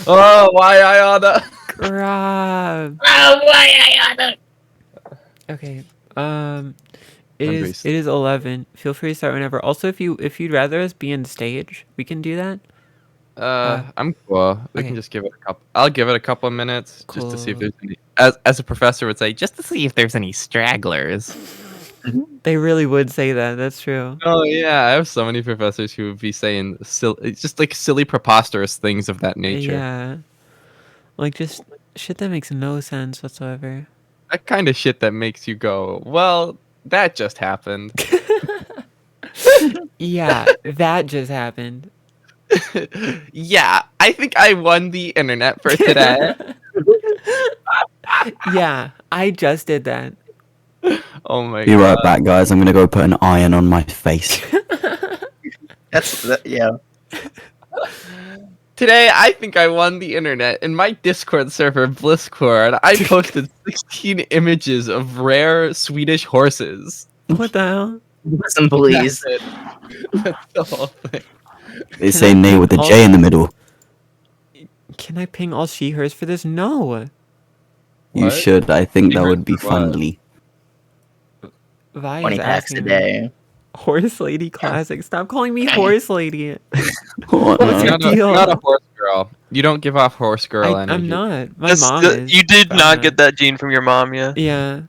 Oh, why Ayana? Grab. Oh, why Ayana? Okay. I'm It based. is 11. Feel free to start whenever. Also, if you'd rather us be on stage, we can do that. I'm cool. We can okay. just give it a couple. I'll give it a couple of minutes just to see if Cool. there's any. As a professor would say, just to see if there's any stragglers. They really would say that. That's true. Oh yeah, I have so many professors who would be saying just like silly, preposterous things of that nature. Yeah. Like just shit that makes no sense whatsoever. That kind of shit that makes you go, well, that just happened. Yeah, that just happened. Yeah, I think I won the internet for today. Yeah, I just did that. Oh my Be god. right back, guys. I'm gonna go put an iron on my face. Yeah. Today, I think I won the internet. In my Discord server, Blisscord, I posted 16 images of rare Swedish horses. What the hell? Listen, please. That's it. That's the whole thing. They Can say I nay ping with a all- J in the middle. Can I ping all she/hers for this? No. You What? should. I think that She-hers would be for what? funly. Vi 20 is packs a asking. day. Horse Lady Classic. Stop calling me Horse Lady. Oh, What's no. your deal? You're not a horse girl. You don't give off horse girl energy. I'm not. My mom is. You did but not I'm get that gene from your mom, yeah. Yeah.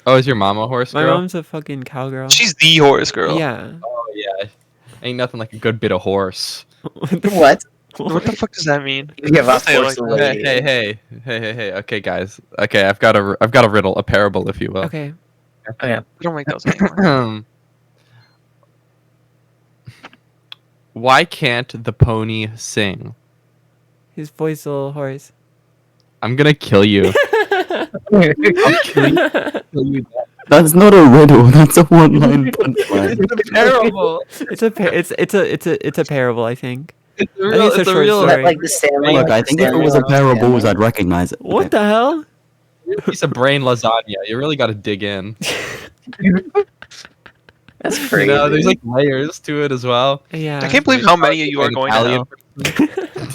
Oh, is your mom a horse My girl? mom's a fucking cowgirl. She's the horse girl. Yeah. Oh yeah. Ain't nothing like a good bit of horse. What? What the fuck does that mean? You give up Say it horse like lady. Hey. Okay, guys. Okay, I've got a riddle, a parable, if you will. Okay. Okay. We don't make those anymore. Why can't the pony sing? His voice is a little hoarse. I'm gonna kill you. I'll kill you. That's not a riddle. That's a one-line punchline. It's terrible. It's a parable, I think. It's a I think real. it's a It's a short real. Is that story. like the salmon? Look, I think if it was a parable, I'd recognize it. What the hell? Piece of brain lasagna. You really got to dig in. That's You crazy. know, there's like layers to it as well. Yeah. I can't believe how many of you are An going to Italian hell.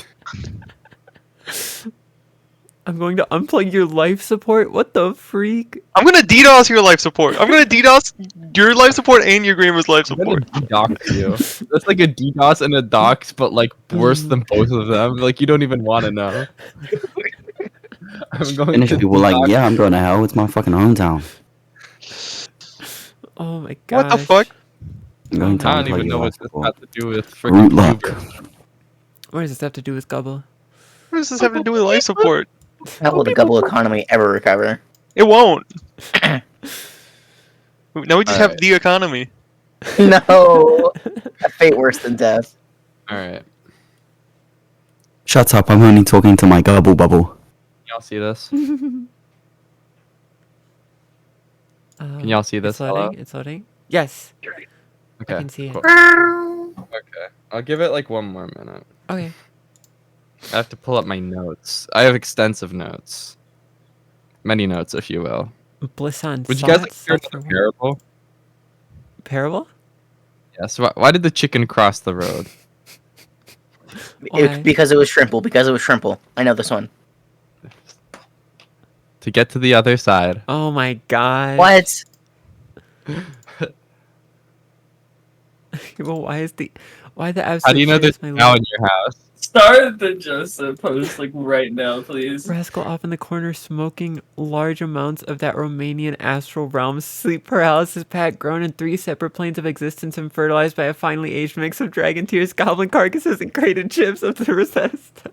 I'm going to unplug your life support. What the freak? I'm gonna DDoS your life support. I'm gonna DDoS your life support and your grandma's life I'm gonna support. DDoS you. That's like a DDoS and a dox, but like worse than both of them. Like you don't even want to know. I'm going Finish to people like, DDoS yeah, I'm going to hell. It's my fucking hometown. Oh my god. What the fuck? I'm going to I don't unplug even your know life what this support. has to do with Root freaking lock. pubes. What does this have to do with Gubble? What does this have to do with life support? How will the Gubble economy ever recover? It won't. Now we just have Alright. the economy. No! A fate worse than death. All right, Shut up. I'm only talking to my gobble bubble. y'all see this? Can Can y'all see this? It's loading. It's loading. Yes. Okay. I can see it. cool. Okay. I'll give it like one more minute. Okay. I have to pull up my notes. I have extensive notes. Many notes, if you will. Bliss on Would you guys like to hear thoughts another for- parable? Parable? Yes. Why did the chicken cross the road? Why? Because it was Shrimple. Because it was Shrimple. I know this one. To get to the other side. Oh my god. What? Well, why the absolute How do you know shit is there's my cow life? in your house? Start the Joseph post like right now, please. Rascal off in the corner smoking large amounts of that Romanian astral realm sleep paralysis pack grown in 3 separate planes of existence and fertilized by a finely aged mix of dragon tears, goblin carcasses, and crated chips of the Rosetta Stone.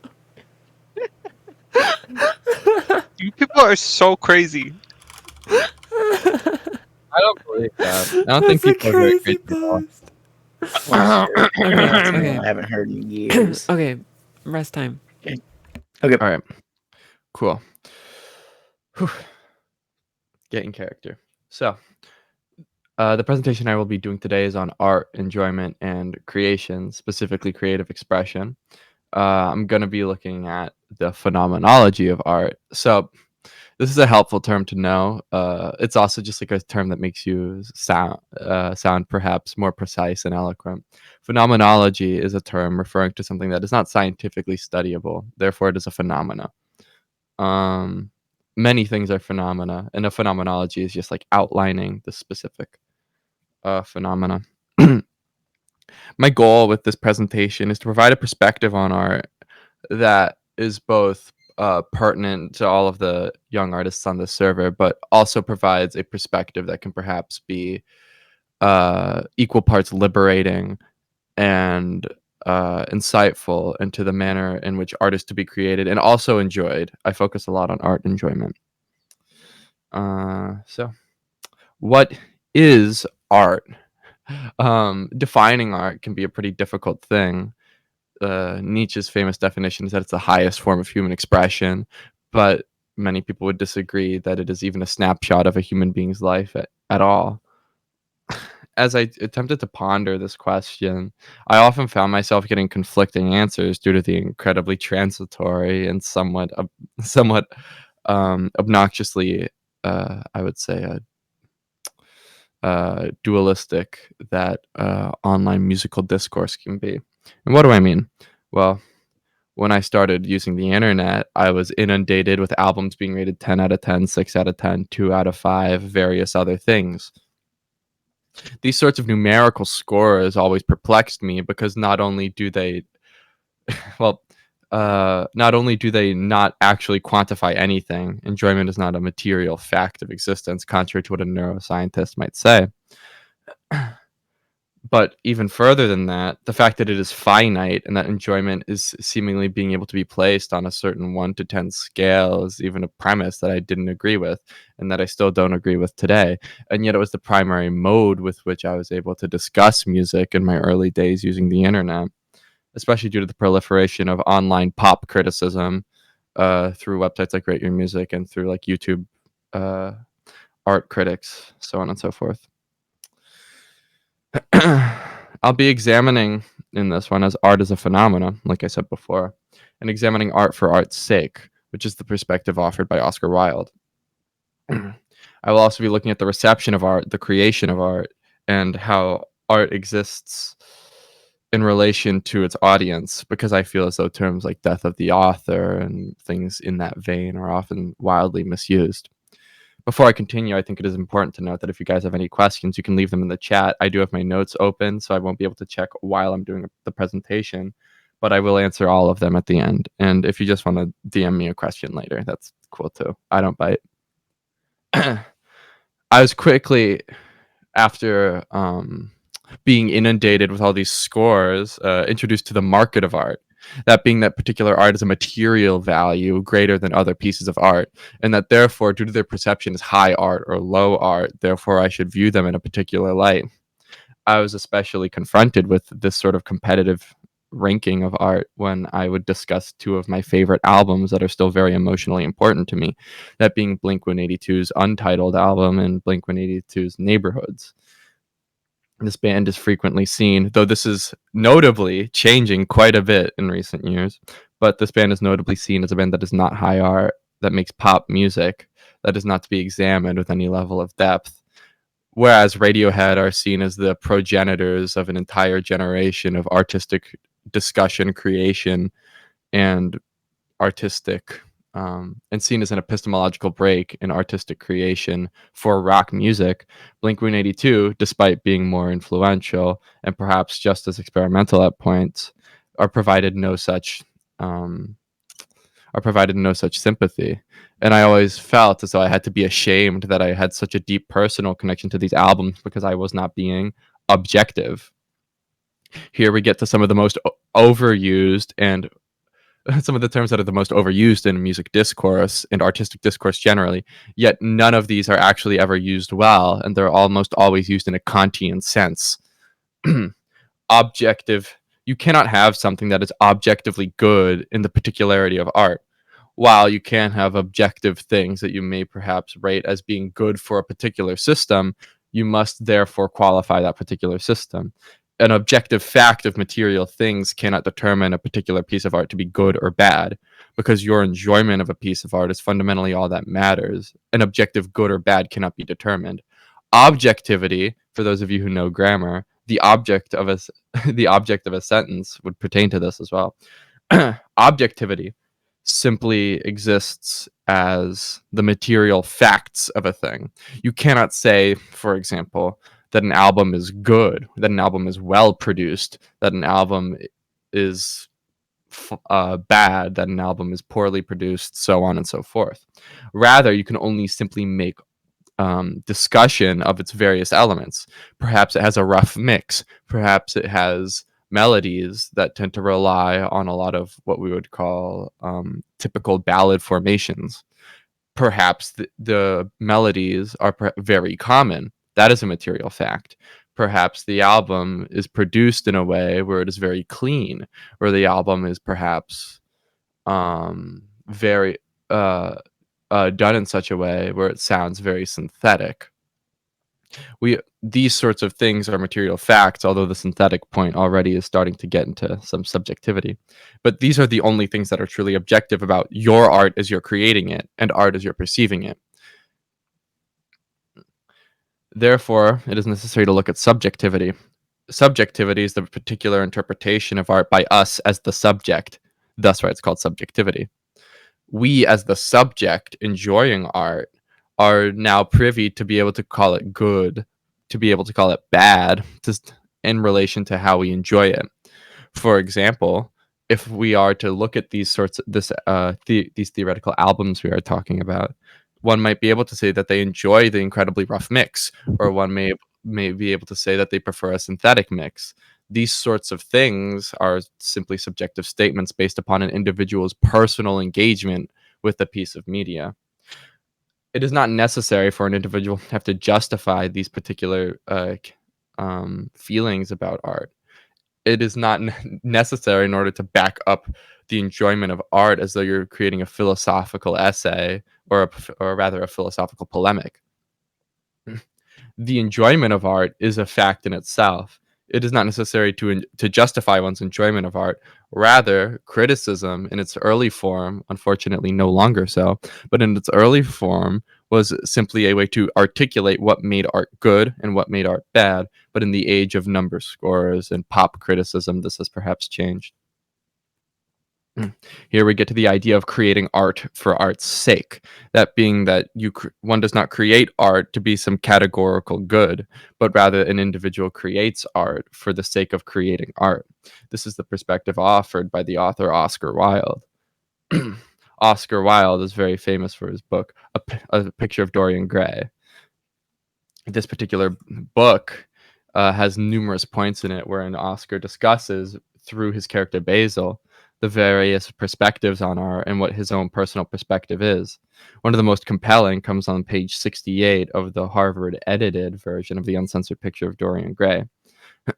You people are so crazy. I don't believe that. I don't think That's a people are very crazy crazy. people. post. I haven't heard in years. Okay, rest time. All right. Cool. Whew. Get in character. So, the presentation I will be doing today is on art, enjoyment, and creation, specifically creative expression. I'm going to be looking at the phenomenology of art. So, This is a helpful term to know. It's also just like a term that makes you sound perhaps more precise and eloquent. Phenomenology is a term referring to something that is not scientifically studyable. Therefore, it is a phenomena. Um, Many things are phenomena, and a phenomenology is just like outlining the specific phenomena. My goal with this presentation is to provide a perspective on art that is both pertinent to all of the young artists on the server, but also provides a perspective that can perhaps be equal parts liberating and insightful into the manner in which art is to be created and also enjoyed. I focus a lot on art enjoyment. So, what is art? Defining art can be a pretty difficult thing. Nietzsche's famous definition is that it's the highest form of human expression, but many people would disagree that it is even a snapshot of a human being's life at all. As I attempted to ponder this question, I often found myself getting conflicting answers due to the incredibly transitory and somewhat obnoxiously, I would say, dualistic that online musical discourse can be. And what do I mean? Well, when I started using the internet, I was inundated with albums being rated 10 out of 10, 6 out of 10, 2 out of 5, various other things. These sorts of numerical scores always perplexed me because not only do they, well, not only do they not actually quantify anything, enjoyment is not a material fact of existence, contrary to what a neuroscientist might say. But even further than that, the fact that it is finite and that enjoyment is seemingly being able to be placed on a certain 1 to 10 scale is even a premise that I didn't agree with and that I still don't agree with today. And yet it was the primary mode with which I was able to discuss music in my early days using the internet, especially due to the proliferation of online pop criticism through websites like Rate Your Music and through like YouTube art critics, so on and so forth. I'll be examining in this one as art as a phenomenon, like I said before, and examining art for art's sake, which is the perspective offered by Oscar Wilde. I will also be looking at the reception of art, the creation of art, and how art exists in relation to its audience, because I feel as though terms like death of the author and things in that vein are often wildly misused. Before I continue, I think it is important to note that if you guys have any questions, you can leave them in the chat. I do have my notes open, so I won't be able to check while I'm doing the presentation, but I will answer all of them at the end. And if you just want to DM me a question later, that's cool too. I don't bite. I was quickly, after being inundated with all these scores, introduced to the market of art. That being that particular art is a material value greater than other pieces of art, and that therefore, due to their perception as high art or low art, therefore I should view them in a particular light. I was especially confronted with this sort of competitive ranking of art when I would discuss two of my favorite albums that are still very emotionally important to me, that being Blink 182's Untitled album and Blink 182's Neighborhoods. This band is frequently seen, though this is notably changing quite a bit in recent years, but this band is notably seen as a band that is not high art, that makes pop music, that is not to be examined with any level of depth. Whereas Radiohead are seen as the progenitors of an entire generation of artistic discussion, creation, and artistic and seen as an epistemological break in artistic creation for rock music. Blink 182, despite being more influential and perhaps just as experimental at points, are provided no such sympathy. And I always felt as though I had to be ashamed that I had such a deep personal connection to these albums because I was not being objective. Here we get to some of the most overused and some of the terms that are the most overused in music discourse and artistic discourse generally, yet none of these are actually ever used well, and they're almost always used in a Kantian sense. Objective, you cannot have something that is objectively good in the particularity of art, while you can have objective things that you may perhaps rate as being good for a particular system. You must therefore qualify that particular system. An objective fact of material things cannot determine a particular piece of art to be good or bad, because your enjoyment of a piece of art is fundamentally all that matters. An objective good or bad cannot be determined. Objectivity, for those of you who know grammar, the object of a the object of a sentence would pertain to this as well. Objectivity simply exists as the material facts of a thing. You cannot say, for example, that an album is good, that an album is well produced, that an album is bad, that an album is poorly produced, so on and so forth. Rather, you can only simply make discussion of its various elements. Perhaps it has a rough mix. Perhaps it has melodies that tend to rely on a lot of what we would call typical ballad formations. Perhaps the melodies are very common. That is a material fact. Perhaps the album is produced in a way where it is very clean, or the album is perhaps very done in such a way where it sounds very synthetic. These sorts of things are material facts, although the synthetic point already is starting to get into some subjectivity. But these are the only things that are truly objective about your art as you're creating it and art as you're perceiving it. Therefore, it is necessary to look at subjectivity. Subjectivity is the particular interpretation of art by us as the subject. That's why it's called subjectivity. We, as the subject enjoying art, are now privy to be able to call it good, to be able to call it bad, just in relation to how we enjoy it. For example, if we are to look at these theoretical albums we are talking about, one might be able to say that they enjoy the incredibly rough mix, or one may be able to say that they prefer a synthetic mix. These sorts of things are simply subjective statements based upon an individual's personal engagement with a piece of media. It is not necessary for an individual to have to justify these particular feelings about art. It is not necessary in order to back up the enjoyment of art as though you're creating a philosophical essay or rather a philosophical polemic. The enjoyment of art is a fact in itself. It is not necessary to justify one's enjoyment of art. Rather, criticism in its early form, unfortunately no longer so, but in its early form was simply a way to articulate what made art good and what made art bad. But in the age of number scores and pop criticism, this has perhaps changed. Here we get to the idea of creating art for art's sake. That being that one does not create art to be some categorical good, but rather an individual creates art for the sake of creating art. This is the perspective offered by the author Oscar Wilde. Oscar Wilde is very famous for his book, A Picture of Dorian Gray. This particular book has numerous points in it wherein Oscar discusses, through his character Basil, the various perspectives on art and what his own personal perspective is. One of the most compelling comes on page 68 of the Harvard edited version of the uncensored Picture of Dorian Gray.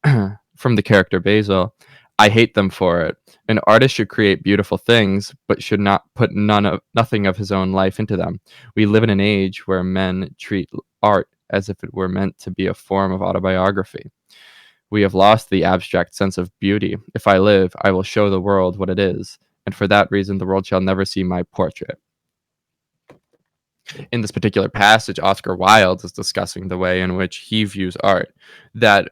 From the character Basil, I hate them for it. An artist should create beautiful things, but should not put nothing of his own life into them. We live in an age where men treat art as if it were meant to be a form of autobiography. We have lost the abstract sense of beauty. If I live, I will show the world what it is, and for that reason the world shall never see my portrait. In this particular passage, Oscar Wilde is discussing the way in which he views art, that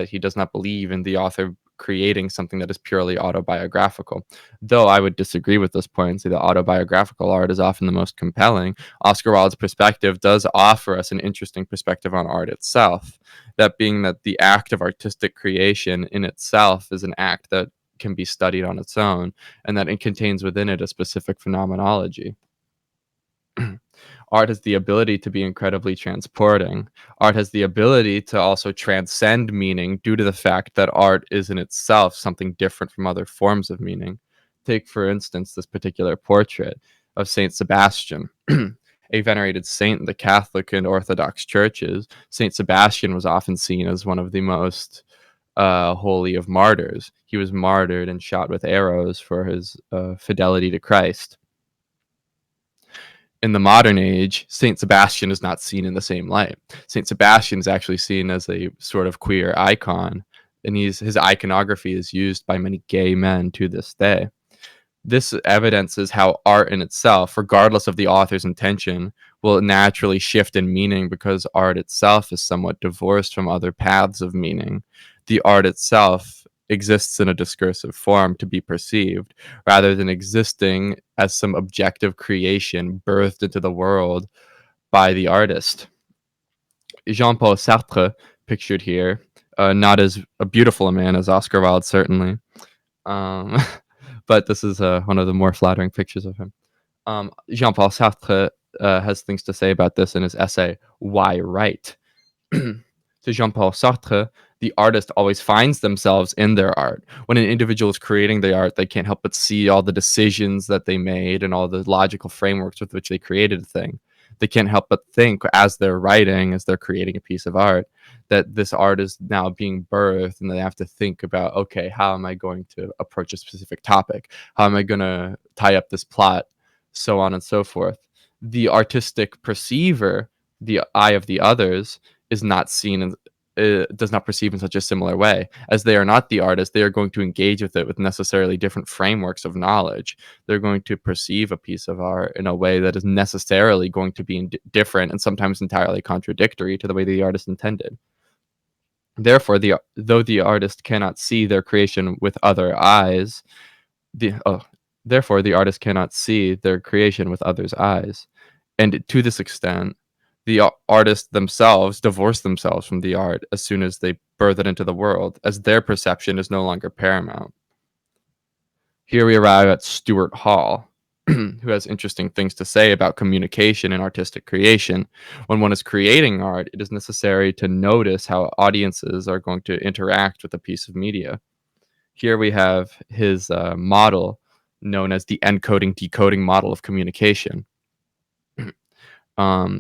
he does not believe in the author creating something that is purely autobiographical. Though I would disagree with this point and say that autobiographical art is often the most compelling, Oscar Wilde's perspective does offer us an interesting perspective on art itself. That being that the act of artistic creation in itself is an act that can be studied on its own, and that it contains within it a specific phenomenology. Art has the ability to be incredibly transporting. Art has the ability to also transcend meaning due to the fact that art is in itself something different from other forms of meaning. Take, for instance, this particular portrait of Saint Sebastian. A venerated saint in the Catholic and Orthodox churches, Saint Sebastian was often seen as one of the most holy of martyrs. He was martyred and shot with arrows for his fidelity to Christ. In the modern age, Saint Sebastian is not seen in the same light. Saint Sebastian is actually seen as a sort of queer icon, and his iconography is used by many gay men to this day. This evidences how art in itself, regardless of the author's intention, will naturally shift in meaning because art itself is somewhat divorced from other paths of meaning. The art itself exists in a discursive form to be perceived, rather than existing as some objective creation birthed into the world by the artist. Jean-Paul Sartre, pictured here, not as a beautiful a man as Oscar Wilde, certainly, um, but this is one of the more flattering pictures of him. Jean-Paul Sartre has things to say about this in his essay, Why Write? To Jean-Paul Sartre, the artist always finds themselves in their art. When an individual is creating the art, they can't help but see all the decisions that they made and all the logical frameworks with which they created a thing. They can't help but think as they're writing, as they're creating a piece of art, that this art is now being birthed, and they have to think about, okay, how am I going to approach a specific topic? How am I going to tie up this plot? So on and so forth. The artistic perceiver, the eye of the others, is not seen in does not perceive in such a similar way. As they are not the artist, they are going to engage with it with necessarily different frameworks of knowledge. They're going to perceive a piece of art in a way that is necessarily going to be different and sometimes entirely contradictory to the way the artist intended. Therefore, though the artist cannot see their creation with other eyes, the therefore the artist cannot see their creation with others' eyes. And to this extent, the artists themselves divorce themselves from the art as soon as they birth it into the world, as their perception is no longer paramount. Here we arrive at Stuart Hall, who has interesting things to say about communication and artistic creation. When one is creating art, it is necessary to notice how audiences are going to interact with a piece of media. Here we have his model known as the encoding decoding model of communication.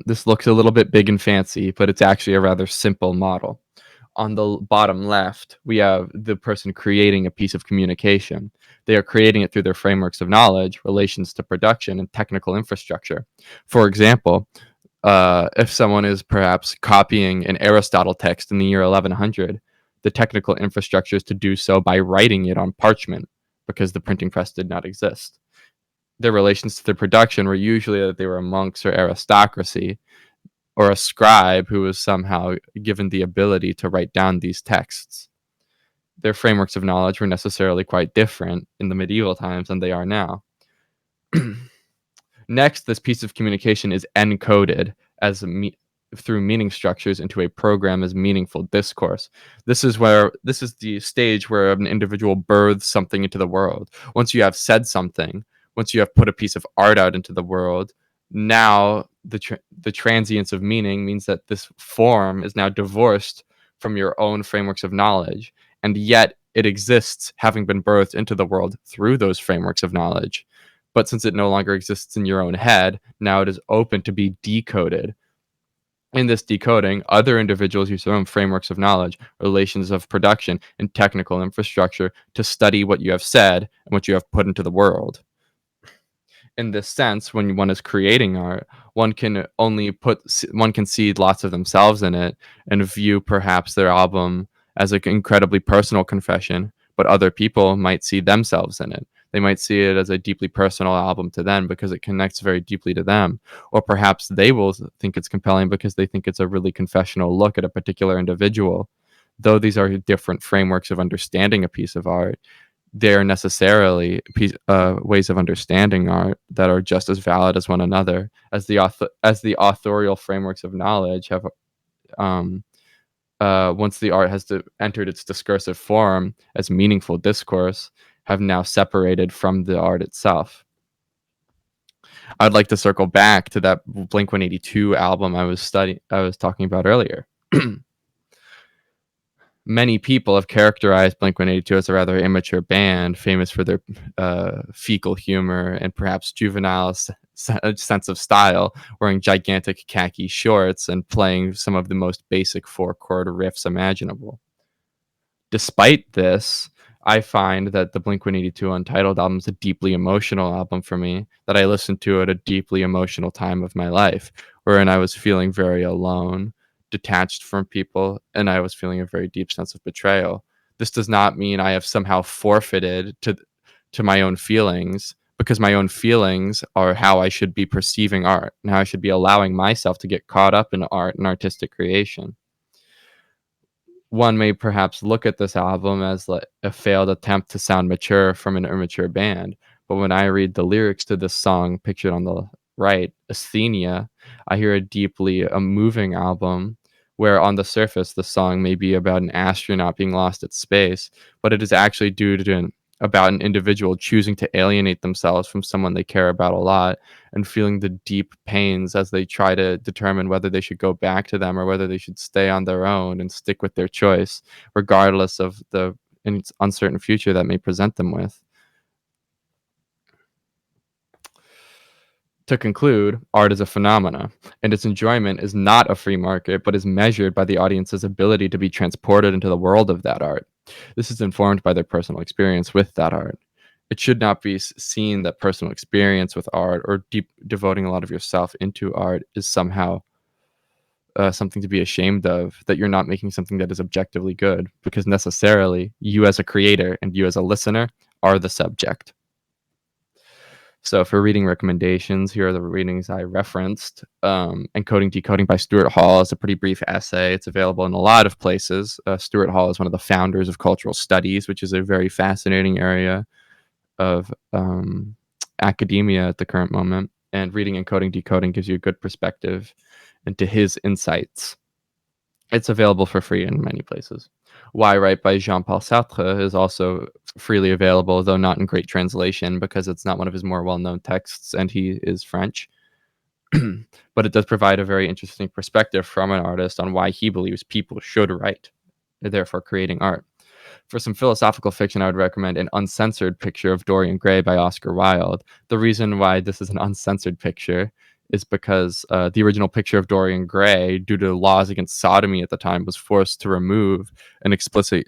This looks a little bit big and fancy, but it's actually a rather simple model. On the bottom left, we have the person creating a piece of communication. They are creating it through their frameworks of knowledge, relations to production, and technical infrastructure. For example, if someone is perhaps copying an Aristotle text in the year 1100, the technical infrastructure is to do so by writing it on parchment, because the printing press did not exist. Their relations to the production were usually that they were monks or aristocracy, or a scribe who was somehow given the ability to write down these texts. Their frameworks of knowledge were necessarily quite different in the medieval times than they are now. Next, this piece of communication is encoded as through meaning structures into a program as meaningful discourse. This is the stage where an individual births something into the world. Once you have said something, once you have put a piece of art out into the world, now the transience of meaning means that this form is now divorced from your own frameworks of knowledge, and yet it exists, having been birthed into the world through those frameworks of knowledge. But since it no longer exists in your own head, now it is open to be decoded. In this decoding, other individuals use their own frameworks of knowledge, relations of production, and technical infrastructure to study what you have said and what you have put into the world. In this sense, when one is creating art, one can see lots of themselves in it and view perhaps their album as an incredibly personal confession, but other people might see themselves in it. They might see it as a deeply personal album to them because it connects very deeply to them. Or perhaps they will think it's compelling because they think it's a really confessional look at a particular individual. Though these are different frameworks of understanding a piece of art, they're necessarily ways of understanding art that are just as valid as one another, as the authorial frameworks of knowledge have once the art has entered its discursive form as meaningful discourse, have now separated from the art itself. I'd like to circle back to that Blink-182 album I was talking about earlier. Many people have characterized Blink-182 as a rather immature band, famous for their fecal humor and perhaps juvenile sense of style, wearing gigantic khaki shorts and playing some of the most basic four-chord riffs imaginable. Despite this, I find that the Blink-182 Untitled album is a deeply emotional album for me, that I listened to at a deeply emotional time of my life, wherein I was feeling very alone, detached from people, and I was feeling a very deep sense of betrayal. This does not mean I have somehow forfeited to my own feelings, because my own feelings are how I should be perceiving art and how I should be allowing myself to get caught up in art and artistic creation. One may perhaps look at this album as like a failed attempt to sound mature from an immature band, but when I read the lyrics to this song pictured on the right, Asthenia, I hear a moving album where on the surface the song may be about an astronaut being lost at space, but it is actually about an individual choosing to alienate themselves from someone they care about a lot and feeling the deep pains as they try to determine whether they should go back to them or whether they should stay on their own and stick with their choice, regardless of the uncertain future that may present them with. To conclude, art is a phenomena, and its enjoyment is not a free market, but is measured by the audience's ability to be transported into the world of that art. This is informed by their personal experience with that art. It should not be seen that personal experience with art or devoting a lot of yourself into art is somehow something to be ashamed of, that you're not making something that is objectively good, because necessarily you as a creator and you as a listener are the subject. So for reading recommendations, here are the readings I referenced. Encoding Decoding by Stuart Hall is a pretty brief essay. It's available in a lot of places. Stuart Hall is one of the founders of cultural studies, which is a very fascinating area of academia at the current moment. And reading Encoding Decoding gives you a good perspective into his insights. It's available for free in many places. Why Write by Jean-Paul Sartre is also freely available, though not in great translation because it's not one of his more well-known texts and he is French. But it does provide a very interesting perspective from an artist on why he believes people should write, therefore creating art. For some philosophical fiction, I would recommend An Uncensored Picture of Dorian Gray by Oscar Wilde. The reason why this is an uncensored picture is because the original picture of Dorian Gray, due to laws against sodomy at the time, was forced to remove an explicit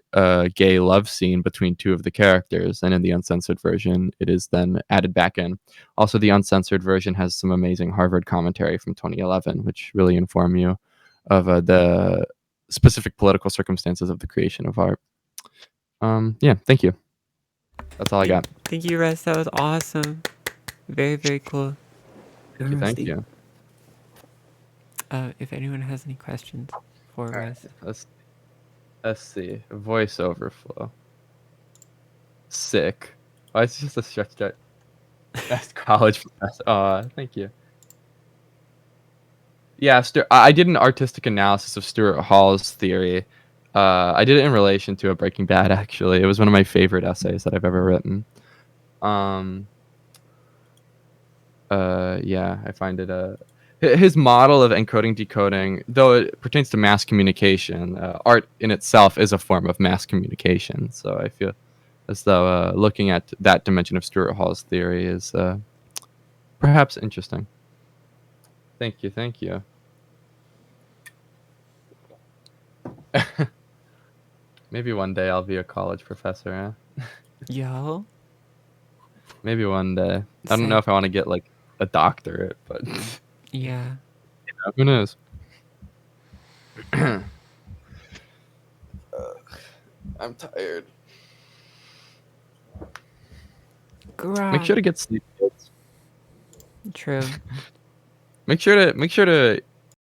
gay love scene between two of the characters. And in the uncensored version, it is then added back in. Also, the uncensored version has some amazing Harvard commentary from 2011, which really inform you of the specific political circumstances of the creation of art. Yeah, thank you. That's all I got. Thank you, Russ. That was awesome. Very, very cool. Thank you. If anyone has any questions for Russ. Let's see. Voiceover flow. Sick. Oh, it's just a stretched out. Best college professor. Thank you. Yeah, I did an artistic analysis of Stuart Hall's theory. I did it in relation to a Breaking Bad, actually. It was one of my favorite essays that I've ever written. Yeah, I find it his model of encoding decoding, though it pertains to mass communication, art in itself is a form of mass communication. So I feel as though looking at that dimension of Stuart Hall's theory is perhaps interesting. Thank you. Maybe one day I'll be a college professor, huh? Yo. Maybe one day. I don't know if I want to get like a doctorate, but yeah. Who knows? I'm tired. Grog. Make sure to get sleep, kids. True. Make sure to